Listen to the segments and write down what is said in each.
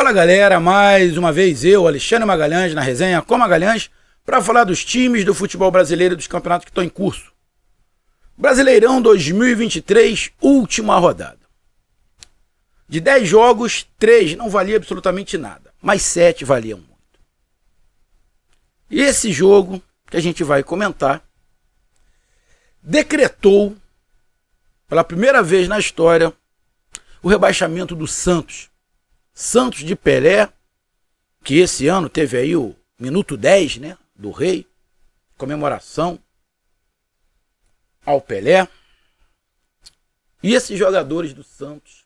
Fala galera, mais uma vez eu, Alexandre Magalhães, na resenha com Magalhães, para falar dos times do futebol brasileiro e dos campeonatos que estão em curso. Brasileirão 2023, última rodada. De 10 jogos, 3 não valia absolutamente nada, mas 7 valiam muito. E esse jogo que a gente vai comentar decretou, pela primeira vez na história, o rebaixamento do Santos. Santos de Pelé, que esse ano teve aí o minuto 10, né, do Rei, comemoração ao Pelé. E esses jogadores do Santos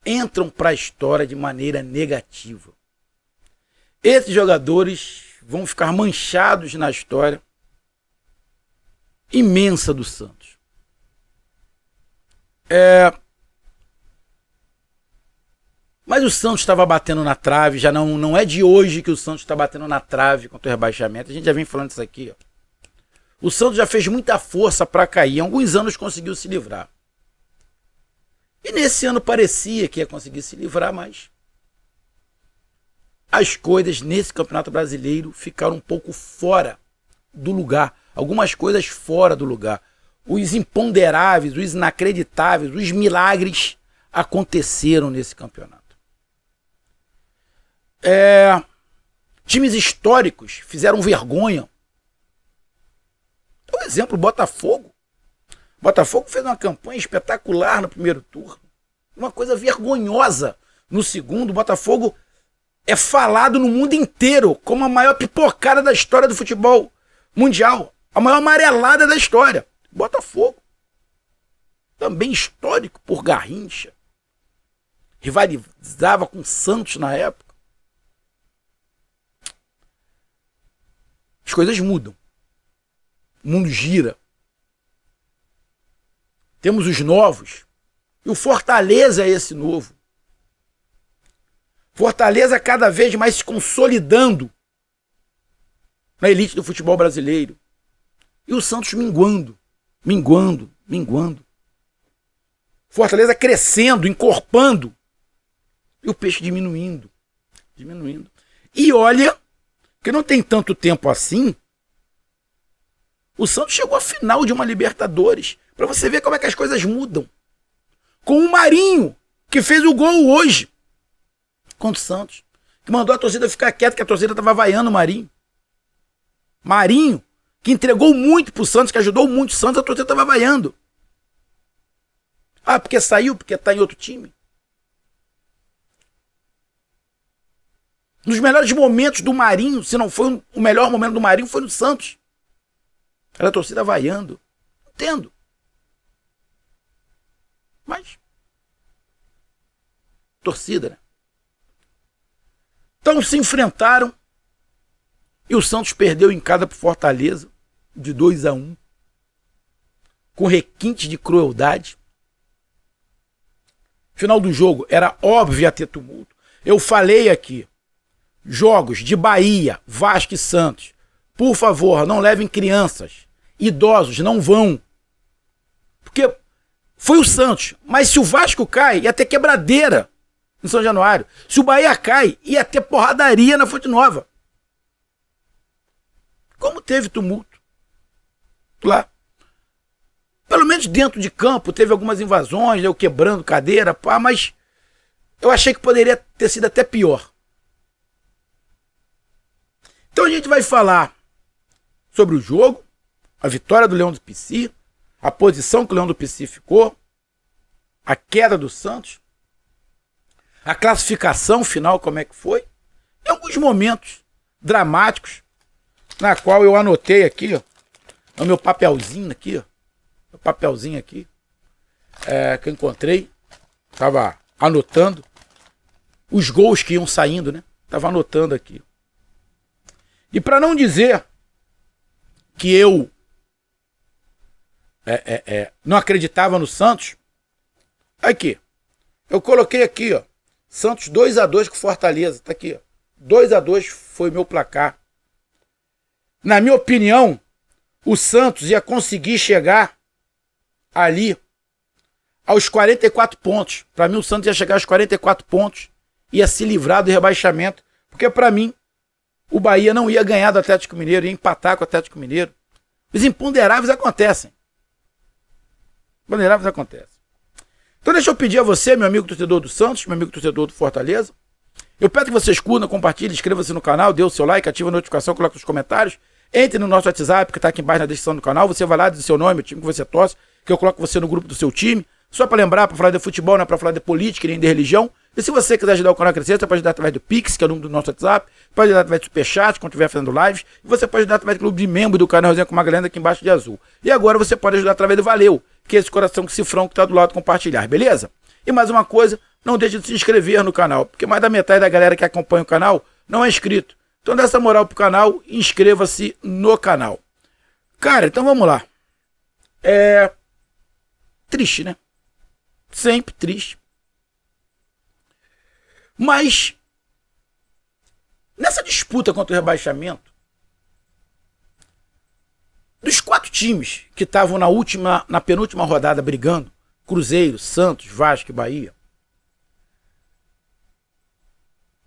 entram para a história de maneira negativa. Esses jogadores vão ficar manchados na história imensa do Santos. Mas o Santos estava batendo na trave, já não é de hoje que o Santos está batendo na trave contra o rebaixamento. A gente já vem falando isso aqui, ó. O Santos já fez muita força para cair, em alguns anos conseguiu se livrar. E nesse ano parecia que ia conseguir se livrar, mas as coisas nesse Campeonato Brasileiro ficaram um pouco fora do lugar. Algumas coisas fora do lugar. Os imponderáveis, os inacreditáveis, os milagres aconteceram nesse campeonato. Times históricos fizeram vergonha. Por exemplo, o Botafogo. O Botafogo fez uma campanha espetacular no primeiro turno. Uma coisa vergonhosa no segundo. O Botafogo é falado no mundo inteiro como a maior pipocada da história do futebol mundial. A maior amarelada da história. Botafogo. Também histórico por Garrincha. Rivalizava com o Santos na época. As coisas mudam. O mundo gira. Temos os novos. E o Fortaleza é esse novo. Fortaleza cada vez mais se consolidando na elite do futebol brasileiro. E o Santos minguando. Fortaleza crescendo, encorpando. E o peixe diminuindo. E olha que não tem tanto tempo assim, o Santos chegou à final de uma Libertadores. Para você ver como é que as coisas mudam. Com o Marinho, que fez o gol hoje contra o Santos. Que mandou a torcida ficar quieta, que a torcida estava vaiando o Marinho. Marinho, que entregou muito pro Santos, que ajudou muito o Santos, a torcida estava vaiando. Ah, porque saiu, porque está em outro time. Nos melhores momentos do Marinho, se não foi o melhor momento do Marinho, foi no Santos. Era a torcida vaiando. Entendo. Mas torcida, né? Então se enfrentaram e o Santos perdeu em casa pro Fortaleza de 2-1, com requintes de crueldade. Final do jogo era óbvio ter tumulto. Eu falei aqui, jogos de Bahia, Vasco e Santos, por favor, não levem crianças, idosos, não vão. Porque foi o Santos, mas se o Vasco cai, ia ter quebradeira em São Januário. Se o Bahia cai, ia ter porradaria na Fonte Nova. Como teve tumulto lá. Pelo menos dentro de campo teve algumas invasões, eu quebrando cadeira, pá, mas eu achei que poderia ter sido até pior. Então a gente vai falar sobre o jogo, a vitória do Leão do Pici, a posição que o Leão do Pici ficou, a queda do Santos, a classificação final, como é que foi, e alguns momentos dramáticos, na qual eu anotei aqui, ó, no meu papelzinho aqui, ó, que eu encontrei, estava anotando os gols que iam saindo, né? Estava anotando aqui. E para não dizer que eu não acreditava no Santos, aqui, eu coloquei aqui, ó, Santos 2-2 com Fortaleza, tá aqui, ó, 2-2 foi meu placar. Na minha opinião, o Santos ia conseguir chegar ali aos 44 pontos. Para mim o Santos ia chegar aos 44 pontos ia se livrar do rebaixamento, porque para mim o Bahia não ia ganhar do Atlético Mineiro, ia empatar com o Atlético Mineiro. Os imponderáveis acontecem. Imponderáveis acontecem. Então deixa eu pedir a você, meu amigo torcedor do Santos, meu amigo torcedor do Fortaleza, eu peço que vocês curtam, compartilhem, inscreva-se no canal, dê o seu like, ative a notificação, coloque os comentários, entre no nosso WhatsApp, que está aqui embaixo na descrição do canal, você vai lá, diz o seu nome, o time que você torce, que eu coloco você no grupo do seu time, só para lembrar, para falar de futebol, não é para falar de política, nem de religião. E se você quiser ajudar o canal a crescer, você pode ajudar através do Pix, que é o número do nosso WhatsApp, pode ajudar através do Superchat, quando estiver fazendo lives, e você pode ajudar através do clube de membro do canal Resenha com Magalhães aqui embaixo de azul. E agora você pode ajudar através do Valeu, que é esse coração cifrão que está do lado compartilhar, beleza? E mais uma coisa, não deixe de se inscrever no canal, porque mais da metade da galera que acompanha o canal não é inscrito. Então dá essa moral pro canal e inscreva-se no canal. Cara, então vamos lá. Triste, né? Sempre triste. Mas nessa disputa contra o rebaixamento, dos 4 times que estavam na penúltima rodada brigando, Cruzeiro, Santos, Vasco e Bahia,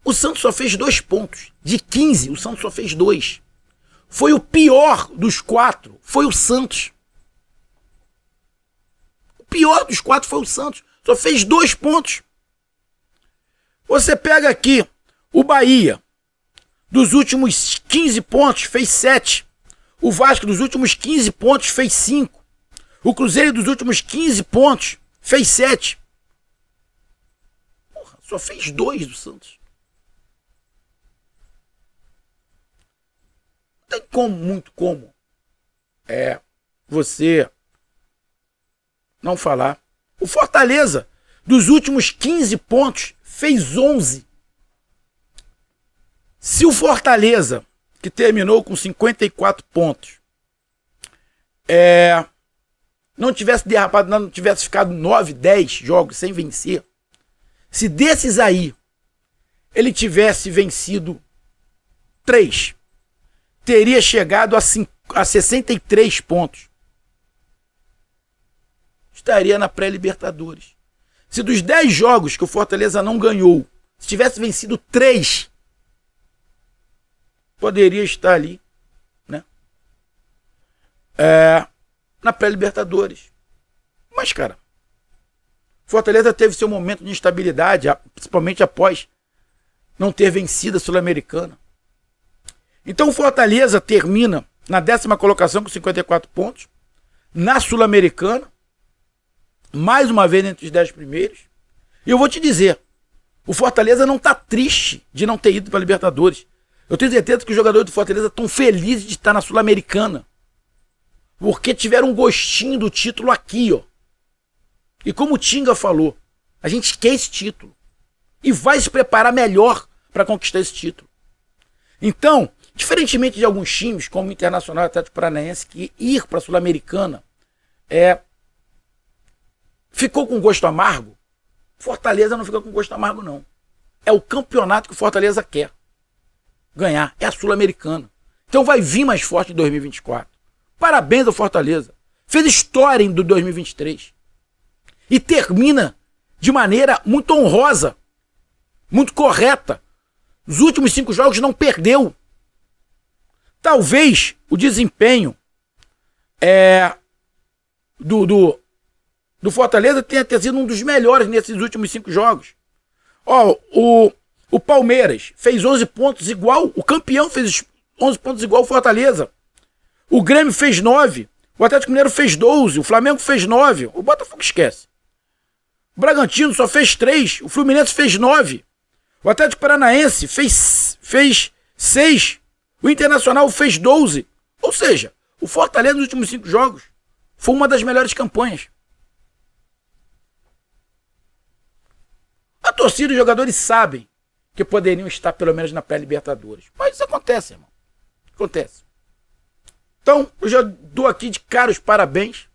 o Santos só fez 2 pontos. De 15, o Santos só fez 2. Foi o pior dos 4, foi o Santos. O pior dos 4 foi o Santos. Só fez 2 pontos. Você pega aqui o Bahia, dos últimos 15 pontos, fez 7. O Vasco, dos últimos 15 pontos, fez 5. O Cruzeiro, dos últimos 15 pontos, fez 7. Porra, só fez 2 do Santos. Não tem muito como você não falar. O Fortaleza, dos últimos 15 pontos, fez 11. Se o Fortaleza, que terminou com 54 pontos, não tivesse derrapado, não tivesse ficado 9, 10 jogos sem vencer, se desses aí ele tivesse vencido 3, teria chegado a 63 pontos. Estaria na pré-Libertadores. Se dos 10 jogos que o Fortaleza não ganhou, se tivesse vencido 3, poderia estar ali, né? Na pré-Libertadores. Mas, cara, Fortaleza teve seu momento de instabilidade, principalmente após não ter vencido a Sul-Americana. Então o Fortaleza termina na 10ª colocação com 54 pontos, na Sul-Americana, mais uma vez entre os 10 primeiros. E eu vou te dizer, o Fortaleza não está triste de não ter ido para a Libertadores. Eu tenho certeza que os jogadores do Fortaleza estão felizes de estar na Sul-Americana, porque tiveram um gostinho do título aqui, ó. E como o Tinga falou, a gente quer esse título e vai se preparar melhor para conquistar esse título. Então, diferentemente de alguns times, como o Internacional e o Atlético Paranaense, que ir para a Sul-Americana ficou com gosto amargo, Fortaleza não fica com gosto amargo, não. É o campeonato que o Fortaleza quer ganhar, é a Sul-Americana. Então vai vir mais forte em 2024. Parabéns ao Fortaleza. Fez história em 2023. E termina de maneira muito honrosa, muito correta. Os últimos 5 jogos não perdeu. Talvez o desempenho do Fortaleza tenha sido um dos melhores nesses últimos 5 jogos. O Palmeiras fez 11 pontos igual, o campeão fez 11 pontos igual o Fortaleza. O Grêmio fez 9, o Atlético Mineiro fez 12, o Flamengo fez 9, o Botafogo esquece. O Bragantino só fez 3, o Fluminense fez 9, o Atlético Paranaense fez 6, o Internacional fez 12. Ou seja, o Fortaleza nos últimos 5 jogos foi uma das melhores campanhas. A torcida e os jogadores sabem que poderiam estar pelo menos na pré-Libertadores. Mas isso acontece, irmão. Acontece. Então, eu já dou aqui de cara os parabéns.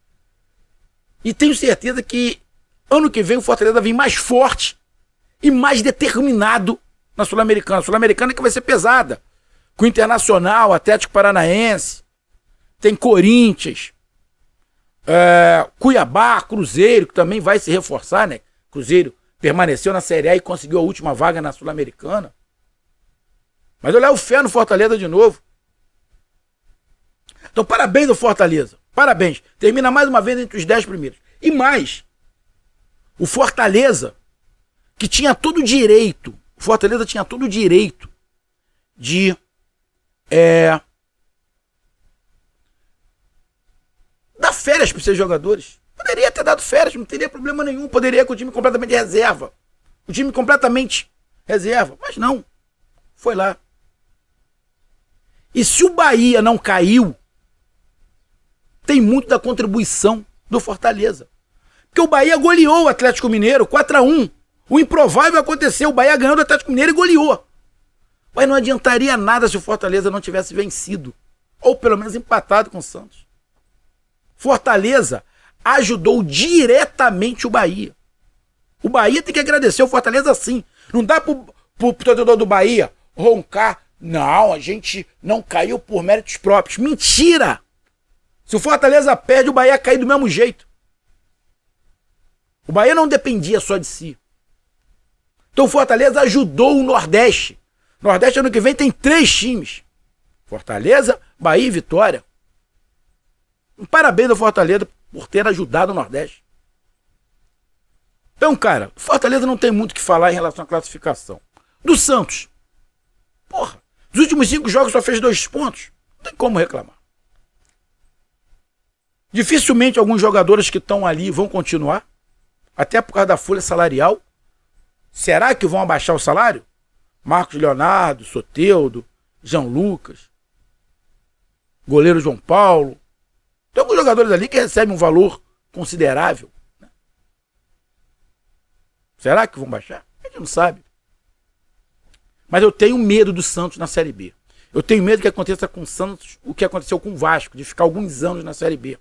E tenho certeza que ano que vem o Fortaleza vai vir mais forte e mais determinado na Sul-Americana. A Sul-Americana que vai ser pesada. Com o Internacional, Atlético Paranaense, tem Corinthians, Cuiabá, Cruzeiro, que também vai se reforçar, né? Cruzeiro permaneceu na Série A e conseguiu a última vaga na Sul-Americana. Mas eu levo fé no Fortaleza de novo. Então, parabéns ao Fortaleza. Parabéns. Termina mais uma vez entre os 10 primeiros. E mais, o Fortaleza, que tinha todo o direito, o Fortaleza tinha todo o direito de dar férias para os seus jogadores. Poderia ter dado férias, não teria problema nenhum. Poderia com o time completamente reserva. O time completamente reserva. Mas não. Foi lá. E se o Bahia não caiu, tem muito da contribuição do Fortaleza. Porque o Bahia goleou o Atlético Mineiro 4-1. O improvável aconteceu. O Bahia ganhou do Atlético Mineiro e goleou. Mas não adiantaria nada se o Fortaleza não tivesse vencido. Ou pelo menos empatado com o Santos. Fortaleza ajudou diretamente o Bahia. O Bahia tem que agradecer o Fortaleza sim. Não dá pro torcedor do Bahia roncar. Não, a gente não caiu por méritos próprios. Mentira! Se o Fortaleza perde, o Bahia cai do mesmo jeito. O Bahia não dependia só de si. Então o Fortaleza ajudou o Nordeste. Nordeste ano que vem tem 3 times. Fortaleza, Bahia e Vitória. Parabéns ao Fortaleza por ter ajudado o Nordeste. Então, cara, o Fortaleza não tem muito o que falar em relação à classificação. Do Santos. Porra, nos últimos 5 jogos só fez 2 pontos. Não tem como reclamar. Dificilmente alguns jogadores que estão ali vão continuar. Até por causa da folha salarial. Será que vão abaixar o salário? Marcos Leonardo, Soteldo, Jean Lucas, goleiro João Paulo. Tem alguns jogadores ali que recebem um valor considerável. Né? Será que vão baixar? A gente não sabe. Mas eu tenho medo do Santos na Série B. Eu tenho medo que aconteça com o Santos o que aconteceu com o Vasco, de ficar alguns anos na Série B.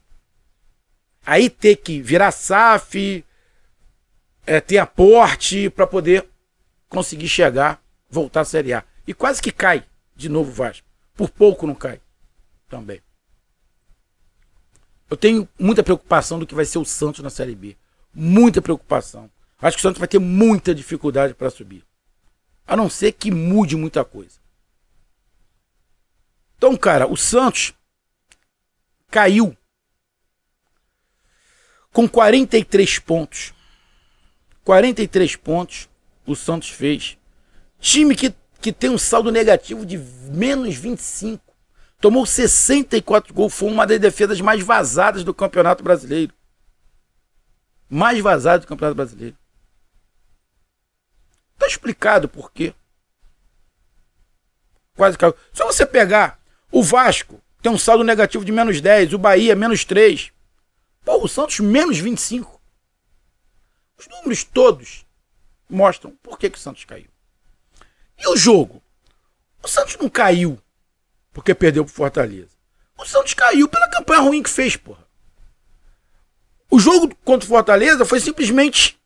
Aí ter que virar SAF, ter aporte para poder conseguir chegar, voltar à Série A. E quase que cai de novo o Vasco. Por pouco não cai também. Eu tenho muita preocupação do que vai ser o Santos na Série B. Muita preocupação. Acho que o Santos vai ter muita dificuldade para subir. A não ser que mude muita coisa. Então, cara, o Santos caiu com 43 pontos. 43 pontos o Santos fez. Time que tem um saldo negativo de menos 25. Tomou 64 gols. Foi uma das defesas mais vazadas do Campeonato Brasileiro. Mais vazada do Campeonato Brasileiro. Está explicado por quê. Quase caiu. Só você pegar o Vasco, tem um saldo negativo de menos 10. O Bahia, menos 3. Pô, o Santos, menos 25. Os números todos mostram por que o Santos caiu. E o jogo? O Santos não caiu porque perdeu pro Fortaleza. O Santos caiu pela campanha ruim que fez, porra. O jogo contra o Fortaleza foi simplesmente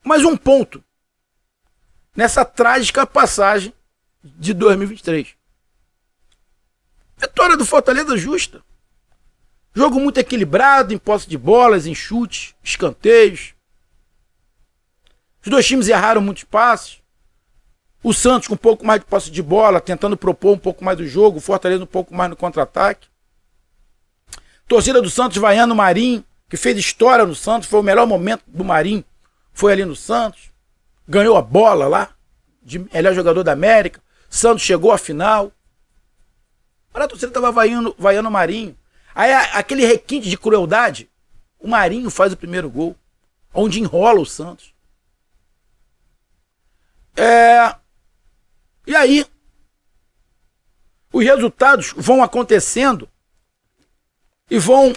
mais um ponto nessa trágica passagem de 2023. Vitória do Fortaleza justa. Jogo muito equilibrado, em posse de bolas, em chutes, escanteios. Os dois times erraram muitos passes. O Santos com um pouco mais de posse de bola, tentando propor um pouco mais do jogo. O Fortaleza um pouco mais no contra-ataque. Torcida do Santos vaiando o Marinho, que fez história no Santos. Foi o melhor momento do Marinho. Foi ali no Santos. Ganhou a bola lá, de melhor jogador da América. Santos chegou à final. Olha, a torcida estava vaiando o Marinho. Aí aquele requinte de crueldade, o Marinho faz o primeiro gol, onde enrola o Santos. E aí, os resultados vão acontecendo e vão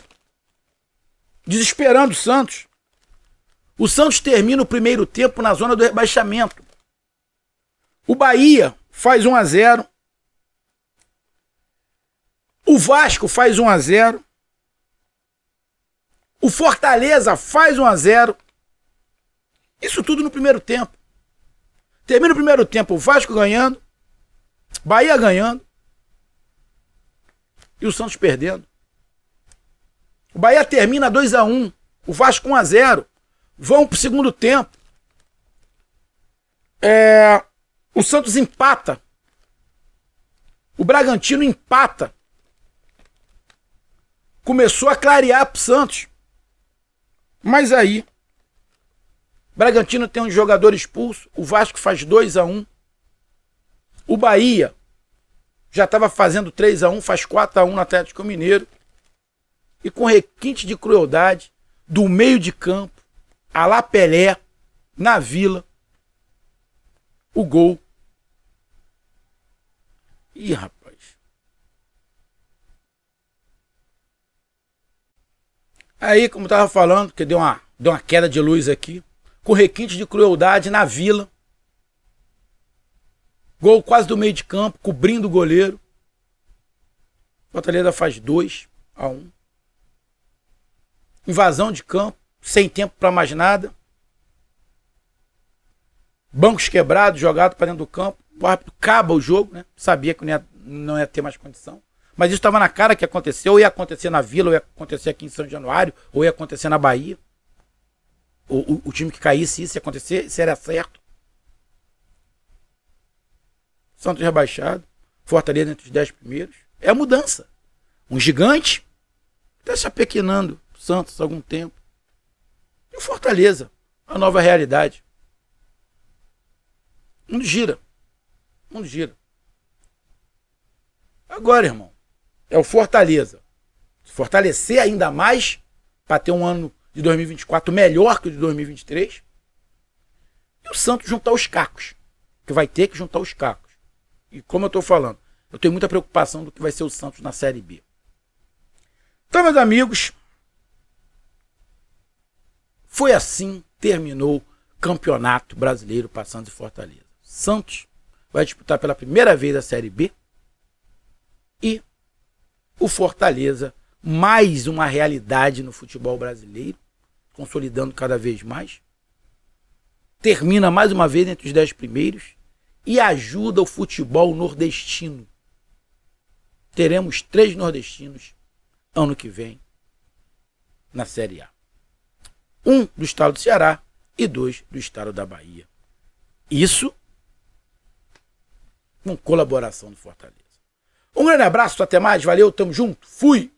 desesperando o Santos. O Santos termina o primeiro tempo na zona do rebaixamento. O Bahia faz 1-0. O Vasco faz 1-0. O Fortaleza faz 1-0. Isso tudo no primeiro tempo. Termina o primeiro tempo o Vasco ganhando, Bahia ganhando e o Santos perdendo. O Bahia termina 2-1, o Vasco 1-0. Vão pro segundo tempo. O Santos empata. O Bragantino empata. Começou a clarear pro Santos. Mas aí, o Bragantino tem um jogador expulso. O Vasco faz 2-1. O Bahia já estava fazendo 3-1, faz 4-1 no Atlético Mineiro. E com requinte de crueldade, do meio de campo, a lá Pelé, na Vila, o gol. Ih, rapaz. Aí, como eu tava falando, que deu uma queda de luz aqui, com requinte de crueldade na Vila. Gol quase do meio de campo, cobrindo o goleiro. Fortaleza faz 2-1. Invasão de campo, sem tempo para mais nada. Bancos quebrados, jogado para dentro do campo. O árbitro acaba o jogo, né? Sabia que não ia ter mais condição. Mas isso estava na cara que aconteceu. Ou ia acontecer na Vila, ou ia acontecer aqui em São Januário, ou ia acontecer na Bahia. O time que caísse, isso ia acontecer, isso era certo. Santos rebaixado. Fortaleza entre os 10 primeiros. É a mudança. Um gigante está se apequenando. Santos há algum tempo. E o Fortaleza, a nova realidade. O mundo gira. O mundo gira. Agora, irmão, é o Fortaleza se fortalecer ainda mais para ter um ano de 2024 melhor que o de 2023. E o Santos juntar os cacos. Que vai ter que juntar os cacos. E como eu estou falando, eu tenho muita preocupação do que vai ser o Santos na Série B. Então, meus amigos, foi assim, terminou o Campeonato Brasileiro para Santos e Fortaleza. Santos vai disputar pela primeira vez a Série B e o Fortaleza, mais uma realidade no futebol brasileiro, consolidando cada vez mais, termina mais uma vez entre os 10 primeiros e ajuda o futebol nordestino. Teremos 3 nordestinos ano que vem na Série A. 1 do estado do Ceará e 2 do estado da Bahia. Isso com colaboração do Fortaleza. Um grande abraço, até mais, valeu, tamo junto, fui!